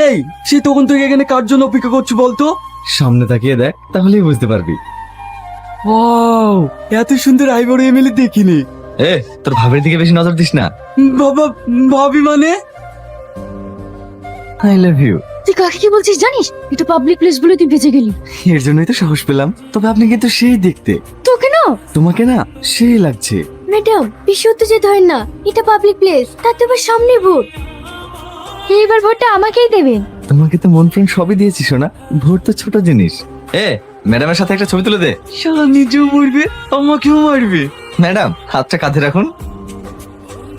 এই সে তখন থেকে এখানে কার জন্য অপেক্ষা করছো বলতো? সামনে তাকিয়ে দেখ, তাহলেই বুঝতে পারবি। ওয়াও, এত সুন্দর আইবড় এমএলএ দেখিনি। এ, তোর ভাবের দিকে বেশি নজর দিস না। বাবা, ভাবি মানে? I love you. তুই কাকে কি বলছিস জানিস? এটা পাবলিক প্লেস বলে তুই বেঁচে গেলি। এর জন্যই তো সাহস পেলাম। তবে আপনি কিন্তু সেই দেখতে। তোকে না? তোমাকে না সেই লাগছে। ম্যাডাম, বেশি উত্তেজিত হয় না, এটা পাবলিক প্লেস, তাতে আবার সামনে ভোট। এইবার ভোটটা আমাকেই দেবেন। তোমাকে তো মন প্রাণ সবই দিয়েছি সোনা, ভোট তো ছোট জিনিস। এ, ম্যাডামের সাথে একটা ছবি তুলে দে। শালা নিজেও মরবে, আমাকেও মারবে। ম্যাডাম, হাতটা কাঁধে রাখুন।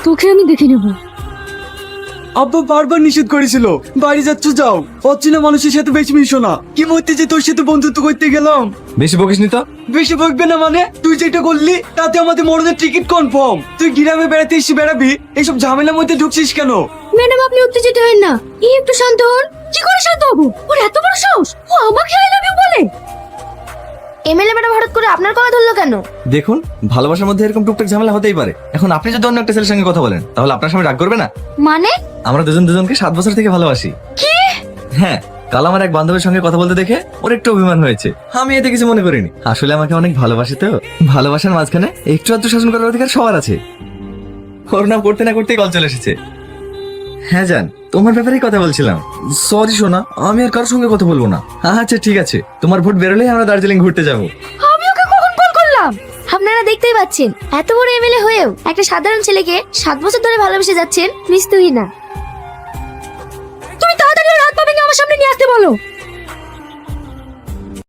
তোকে আমি দেখে নেব। আব্বা বারবার নিষেধ করেছিল, বাড়ি যাচ্ছ যাও, অচেনা মানুষের সাথে বেশি মিশো না। কি মরতে যে তোর সাথে বন্ধুত্ব করতে গেলাম। বেশি বকিস নি তো। বেশি বকবে না মানে? তুই যেটা করলি তাতে আমাদের মরণের টিকিট কনফার্ম। তুই গ্রামে বেড়াতে এসে বেড়াবি, এইসব ঝামেলার মধ্যে ঢুকছিস কেন? ম্যাডাম, আপনি উত্তেজিত হন না, এই একটু শান্ত হন। কি করে শান্ত হবো? ওর এত বড় সাহস, ও আমাকে আই লাভ ইউ বলে। এমএলএ ম্যাডাম হঠাৎ করে আপনার গলা ধরলো কেন? দেখুন, ভালোবাসার মধ্যে এরকম টুকটাক ঝামেলা হতেই পারে। এখন আপনি যদি অন্য একটা ছেলের সঙ্গে কথা বলেন, তাহলে আপনার সামনে রাগ করবে না? মানে? আমরা দুজন দুজনকে 7 বছর থেকে ভালোবাসি। কি? হ্যাঁ, কাল আমার এক বান্ধবীর সঙ্গে কথা বলতে দেখে ওর একটু অভিমান হয়েছে। আমি এতে কিছু মনে করিনি। আসলে আমাকে অনেক ভালোবাসে তো। ভালোবাসার মাঝখানে একটু আধটু শাসন করার অধিকার সবার আছে। ওর নাম করতে না করতেই কল চলে এসেছে। হ্যাঁ জান, তোমার ব্যাপারেই কথা বলছিলাম। সরি সোনা, আমি আর কারোর সঙ্গে কথা বলবো না। আচ্ছা ঠিক আছে, তোমার ভোট বেরোলেই আমরা দার্জিলিং ঘুরতে যাবো। আমি ওকে কখন কল করলাম? আপনারা দেখতেই পাচ্ছেন, এত বড় এমএলএ হয়েও একটা সাধারণ ছেলেকে 7 বছর ধরে ভালোবেসে যাচ্ছেন। মিস্তুই না। তুমি তাড়াতাড়ি ওর হাত পা ভেঙে আমার সামনে নিয়ে আসতে বলো।